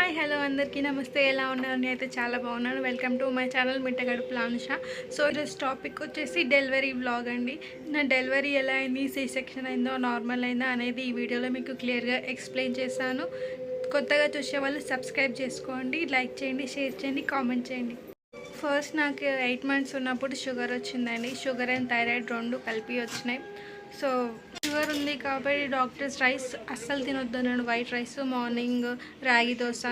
Hi hello అందరికీ నమస్తే. ఎలా ఉన్నారు? నేనైతే చాలా బాగున్నాను. వెల్కమ్ టు మై ఛానల్ మిట్టగడు ప్లానుష. సో ఈరోజు టాపిక్ వచ్చేసి డెలివరీ వ్లాగ్ అండి. నా డెలివరీ ఎలా అయింది, సి సెక్షన్ అయిందో నార్మల్ అయిందో అనేది ఈ వీడియోలో మీకు క్లియర్గా ఎక్స్ప్లెయిన్ చేశాను. కొత్తగా చూసే వాళ్ళు సబ్స్క్రైబ్ చేసుకోండి, లైక్ చేయండి, షేర్ చేయండి, కామెంట్ చేయండి. ఫస్ట్ నాకు 8 months ఉన్నప్పుడు షుగర్ వచ్చిందండి. షుగర్ అండ్ థైరాయిడ్ రెండు కలిపి వచ్చినాయి. సో షుగర్ ఉంది కాబట్టి డాక్టర్స్ రైస్ అస్సలు తినొద్దన్నాడు. వైట్ రైస్, మార్నింగ్ రాగి దోశ,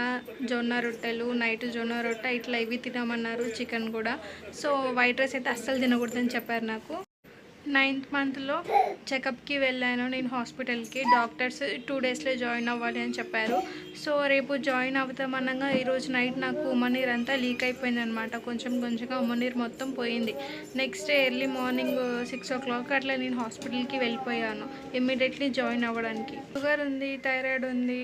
జొన్న రొట్టెలు, నైట్ జొన్న రొట్టె ఇట్లా ఇవి తినమన్నారు. చికెన్ కూడా. సో వైట్ రైస్ అయితే అస్సలు తినకూడదని చెప్పారు నాకు. 9th monthలో చెకప్కి వెళ్ళాను నేను హాస్పిటల్కి. డాక్టర్స్ 2 daysలో జాయిన్ అవ్వాలి అని చెప్పారు. సో రేపు జాయిన్ అవుతామనగా ఈరోజు నైట్ నాకు ఉమ్మనీరు అంతా లీక్ అయిపోయింది అనమాట. కొంచెంగా ఉమ్మనీరు మొత్తం పోయింది. Next day early morning 6 o'clock అట్లా నేను హాస్పిటల్కి వెళ్ళిపోయాను ఇమ్మీడియట్లీ జాయిన్ అవ్వడానికి. షుగర్ ఉంది, థైరాయిడ్ ఉంది,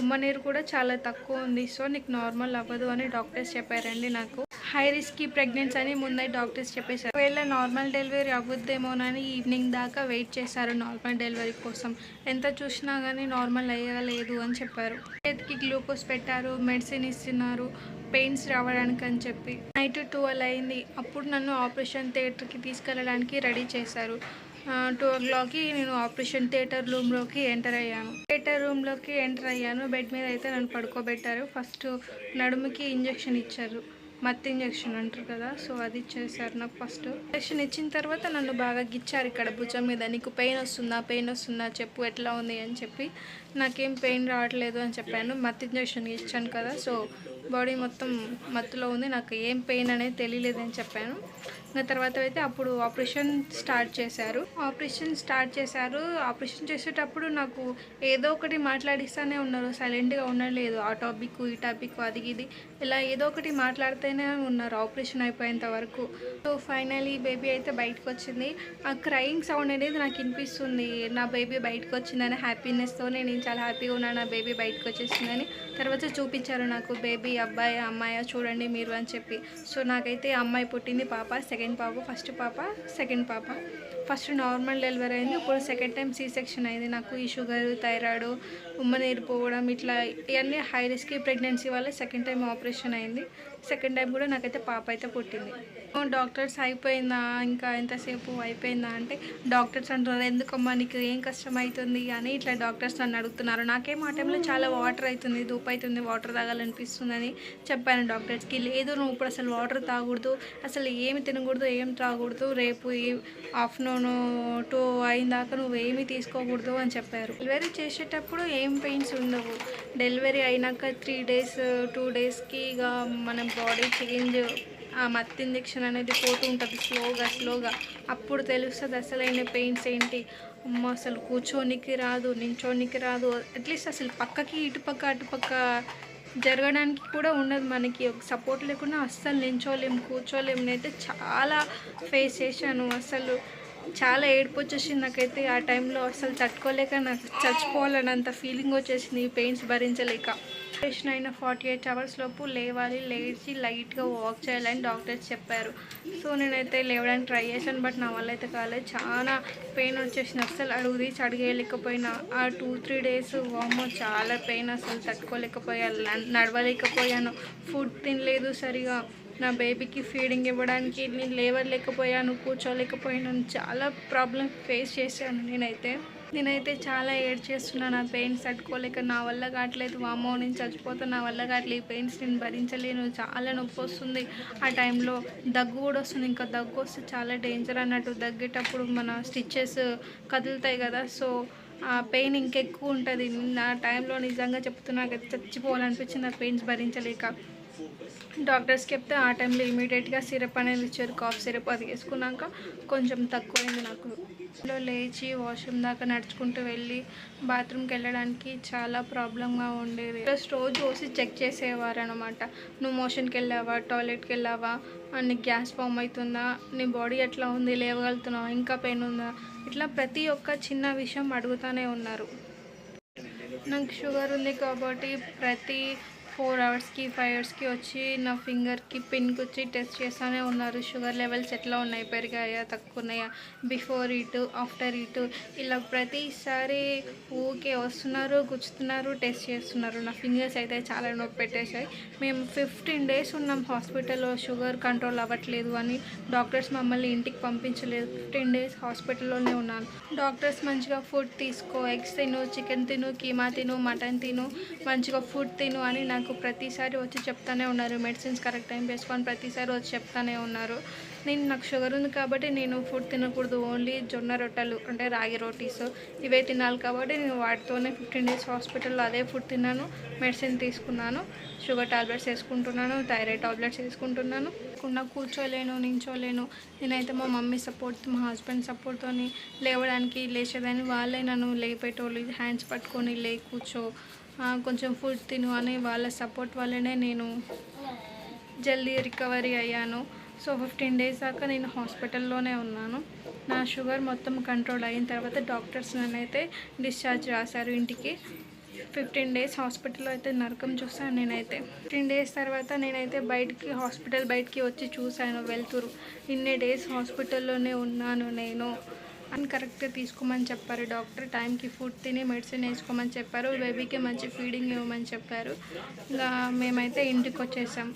ఉమ్మనీరు కూడా చాలా తక్కువ ఉంది. సో నీకు నార్మల్ అవ్వదు అని డాక్టర్స్ చెప్పారండి నాకు. హై రిస్క్ ప్రెగ్నెన్సీ అని ముందే డాక్టర్స్ చెప్పేశారు. ఒకవేళ నార్మల్ డెలివరీ అవ్వద్దేమోనని ఈవినింగ్ దాకా వెయిట్ చేశారు నార్మల్ డెలివరీ కోసం. ఎంత చూసినా కానీ నార్మల్ అయ్యలేదు అని చెప్పారు. చేతికి గ్లూకోజ్ పెట్టారు, మెడిసిన్ ఇస్తున్నారు పెయిన్స్ రావడానికి అని చెప్పి. నైట్ 12 అయింది. అప్పుడు నన్ను ఆపరేషన్ థియేటర్కి తీసుకెళ్ళడానికి రెడీ చేశారు. 2 o'clockకి నేను ఆపరేషన్ థియేటర్ రూమ్లోకి ఎంటర్ అయ్యాను. బెడ్ మీద అయితే నన్ను పడుకోబెట్టారు. ఫస్ట్ నడుముకి ఇంజెక్షన్ ఇచ్చారు, మత్తు ఇంజెక్షన్ అంటారు కదా. సో అది ఇచ్చేసారు నాకు. ఫస్ట్ ఇంజెక్షన్ ఇచ్చిన తర్వాత నన్ను బాగా గిచ్చారు ఇక్కడ భుజం మీద. నీకు పెయిన్ వస్తుందా చెప్పు, ఎట్లా ఉంది అని చెప్పి. నాకేం పెయిన్ రావట్లేదు అని చెప్పాను. మత్తు ఇంజెక్షన్ ఇచ్చాను కదా, సో బాడీ మొత్తం మత్తులో ఉంది, నాకు ఏం పెయిన్ అనేది తెలియలేదని చెప్పాను. ఇంకా తర్వాత అయితే అప్పుడు ఆపరేషన్ స్టార్ట్ చేశారు. ఆపరేషన్ చేసేటప్పుడు నాకు ఏదో ఒకటి మాట్లాడిస్తూనే ఉన్నారు, సైలెంట్గా ఉండలేదు. ఆ టాపిక్ ఈ టాపిక్ అది ఇది ఇలా ఏదో ఒకటి మాట్లాడుతూనే ఉన్నారు ఆపరేషన్ అయిపోయేంత వరకు. సో ఫైనలీ బేబీ అయితే బయటకు వచ్చింది. ఆ క్రయింగ్ సౌండ్ అనేది నాకు వినిపిస్తుంది. నా బేబీ బయటకు వచ్చిందని హ్యాపీనెస్తో నేను చాలా హ్యాపీగా ఉన్నాను, నా బేబీ బయటకు వచ్చేసిందని. తర్వాత చూపించారు నాకు బేబీ అబ్బాయి అమ్మాయి చూడండి మీరు అని చెప్పి. సో నాకైతే అమ్మాయి పుట్టింది, పాప, సెకండ్ పాప, ఫస్ట్ పాప, సెకండ్ పాప. ఫస్ట్ నార్మల్ డెలివరీ అయింది, ఇప్పుడు సెకండ్ టైం సి సెక్షన్ అయింది నాకు. ఈ షుగర్, థైరాయిడ్, ఉమ్మనీరు పోవడం ఇట్లా ఇవన్నీ హై రిస్క్ ప్రెగ్నెన్సీ వల్ల సెకండ్ టైం ఆపరేషన్ అయింది. సెకండ్ టైం కూడా నాకైతే పాప అయితే పుట్టింది. డాక్టర్స్ అయిపోయిందా, ఇంకా ఎంతసేపు అయిపోయిందా అంటే డాక్టర్స్ అంటున్నారు ఎందుకమ్మా నీకు ఏం కష్టం అవుతుంది అని ఇట్లా డాక్టర్స్ నన్ను అడుగుతున్నారు. నాకేం ఆ టైంలో చాలా వాటర్ అవుతుంది, ధూపు అవుతుంది, వాటర్ తాగాలనిపిస్తుందని చెప్పాను డాక్టర్స్కి. లేదు నువ్వు ఇప్పుడు అసలు వాటర్ తాగకూడదు, అసలు ఏమి తినకూడదు, ఏం తాగకూడదు, రేపు ఆఫ్టర్నూన్ 2 అయిందాక నువ్వు ఏమీ తీసుకోకూడదు అని చెప్పారు. డెలివరీ చేసేటప్పుడు ఏం పెయిన్స్ ఉండవు. డెలివరీ అయినాక 3 days 2 daysకి ఇక మన బాడీ చేంజ్, ఆ మత్తు ఇంజెక్షన్ అనేది పోతూ ఉంటుంది స్లోగా. అప్పుడు తెలుస్తుంది అసలైన పెయిన్స్ ఏంటి. అమ్మ అసలు కూర్చోనికి రాదు, నించోనికి రాదు, అట్లీస్ట్ అసలు పక్కకి అటుపక్క జరగడానికి కూడా ఉండదు మనకి. ఒక సపోర్ట్ లేకుండా అస్సలు నించోలేము, కూర్చోలేము. నేనైతే చాలా ఫేస్ చేశాను. అసలు చాలా ఏడుపు వచ్చేసింది నాకైతే ఆ టైంలో. అసలు తట్టుకోలేక నాకు చచ్చిపోవాలన్నంత ఫీలింగ్ వచ్చేసింది ఈ పెయిన్స్ భరించలేక. ఆపరేషన్ అయిన 48 hours లోపు లేవాలి, లేచి లైట్గా వాక్ చేయాలని డాక్టర్స్ చెప్పారు. సో నేనైతే లేవడానికి ట్రై చేశాను, బట్ నా వల్ల అయితే కాలేదు. చాలా పెయిన్ వచ్చేసింది, అసలు అడిగేయలేకపోయినా. ఆ 2-3 days వామ్మో చాలా పెయిన్, అసలు తట్టుకోలేకపోయాను, నడవలేకపోయాను, ఫుడ్ తినలేదు సరిగా. నా బేబీకి ఫీడింగ్ ఇవ్వడానికి నేను లేవలేకపోయాను, కూర్చోలేకపోయాను, చాలా ప్రాబ్లం ఫేస్ చేశాను నేనైతే చాలా ఏడ్చేస్తున్నాను. ఆ పెయిన్స్ తట్టుకోలేక నా వల్ల కావట్లేదు, వామ్మో నేను చచ్చిపోతాను, నా వల్ల కావట్లేదు, ఈ పెయిన్స్ నేను భరించలేను, చాలా నొప్పి వస్తుంది. ఆ టైంలో దగ్గు కూడా వస్తుంది. ఇంకా దగ్గు వస్తే చాలా డేంజర్ అన్నట్టు. దగ్గేటప్పుడు మన స్టిచ్చెస్ కదులుతాయి కదా, సో ఆ పెయిన్ ఇంకెక్కువ ఉంటుంది. నా టైంలో నిజంగా చెప్తున్నా చచ్చిపోవాలనిపించింది ఆ పెయిన్స్ భరించలేక. డాక్టర్స్కి చెప్తే ఆ టైంలో ఇమీడియట్గా సిరప్ అనేది ఇచ్చారు, కాఫ్ సిరప్. అది వేసుకున్నాక కొంచెం తక్కువైంది నాకు. లేచి వాష్రూమ్ దాకా నడుచుకుంటూ వెళ్ళి బాత్రూమ్కి వెళ్ళడానికి చాలా ప్రాబ్లంగా ఉండేది. రోజు చూసి చెక్ చేసేవారు అనమాట. నువ్వు మోషన్కి వెళ్ళావా, టాయిలెట్కి వెళ్ళావా, నీకు గ్యాస్ ఫామ్ అవుతుందా, నీ బాడీ ఎట్లా ఉంది, లేవగలుగుతున్నావా, ఇంకా పెయిన్ ఉందా, ఇట్లా ప్రతి ఒక్క చిన్న విషయం అడుగుతూనే ఉన్నారు. నాకు షుగర్ ఉంది కాబట్టి ప్రతి 4 అవర్స్కి 5 అవర్స్కి వచ్చి నా ఫింగర్కి పిన్కి వచ్చి టెస్ట్ చేస్తూనే ఉన్నారు. షుగర్ లెవెల్స్ ఎట్లా ఉన్నాయి, పెరిగాయా తక్కువ ఉన్నాయా, బిఫోర్ ఇటు ఆఫ్టర్ ఇటు, ఇలా ప్రతిసారి ఊకే వస్తున్నారు, గుచ్చుతున్నారు, టెస్ట్ చేస్తున్నారు. నా ఫింగర్స్ అయితే చాలా నొప్పి పెట్టేశాయి. మేము 15 డేస్ ఉన్నాం హాస్పిటల్లో, షుగర్ కంట్రోల్ అవ్వట్లేదు అని. డాక్టర్స్ మమ్మల్ని ఇంటికి పంపించలేదు. 15 డేస్ హాస్పిటల్లోనే ఉన్నాను. డాక్టర్స్ మంచిగా ఫుడ్ తీసుకో, ఎగ్స్ తిను, చికెన్ తిను, కీమా తిను, మటన్ తిను, మంచిగా ఫుడ్ తిను అని నాకు ప్రతిసారి వచ్చి చెప్తానే ఉన్నారు. మెడిసిన్స్ కరెక్ట్ టైం వేసుకొని ప్రతిసారి వచ్చి చెప్తానే ఉన్నారు. నాకు షుగర్ ఉంది కాబట్టి నేను ఫుడ్ తినకూడదు, ఓన్లీ జొన్న రొట్టెలు అంటే రాగి రోటీస్ ఇవే తినాలి కాబట్టి నేను వాటితోనే 15 డేస్ హాస్పిటల్లో అదే ఫుడ్ తిన్నాను, మెడిసిన్ తీసుకున్నాను, షుగర్ టాబ్లెట్స్ వేసుకుంటున్నాను, థైరాయిడ్ టాబ్లెట్స్ వేసుకుంటున్నాను. కూర్చోలేను, నించోలేను. నేనైతే మా మమ్మీ సపోర్ట్, మా హస్బెండ్ సపోర్ట్తో లేవడానికి లేచేదాన్ని. వాళ్ళే నన్ను లేపేటోళ్ళు, హ్యాండ్స్ పట్టుకొని లే, కూర్చో, కొంచెం ఫుడ్ తిను అని వాళ్ళ సపోర్ట్ వల్లనే నేను జల్దీ రికవరీ అయ్యాను. సో 15 డేస్ దాకా నేను హాస్పిటల్లోనే ఉన్నాను. నా షుగర్ మొత్తం కంట్రోల్ అయిన తర్వాత డాక్టర్స్ నన్నైతే డిశ్చార్జ్ రాశారు ఇంటికి. 15 డేస్ హాస్పిటల్లో అయితే నరకం చూసాను నేనైతే. 15 డేస్ తర్వాత నేనైతే హాస్పిటల్ బయటికి వచ్చి చూశాను వెళ్తురు. ఇన్ని డేస్ హాస్పిటల్లోనే ఉన్నాను నేను అని కరెక్ట్గా తీసుకోమని చెప్పారు డాక్టర్. టైంకి ఫుడ్ తిని మెడిసిన్ వేసుకోమని చెప్పారు. బేబీకి మంచి ఫీడింగ్ ఇవ్వమని చెప్పారు. ఇంకా మేమైతే ఇంటికి వచ్చేసాం.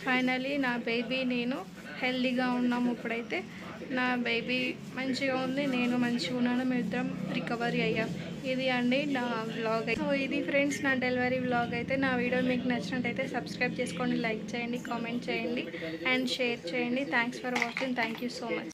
ఫైనలీ నా బేబీ నేను హెల్దీగా ఉన్నాము. ఇప్పుడైతే నా బేబీ మంచిగా ఉంది, నేను మంచిగా ఉన్నాను, మేమిద్దరం రికవరీ అయ్యాం. ఇది అండి నా వ్లాగ్. సో ఇది ఫ్రెండ్స్ నా డెలివరీ వ్లాగ్ అయితే. నా వీడియో మీకు నచ్చినట్టయితే సబ్స్క్రైబ్ చేసుకోండి, లైక్ చేయండి, కామెంట్ చేయండి అండ్ షేర్ చేయండి. Thanks for watching. Thank you so much.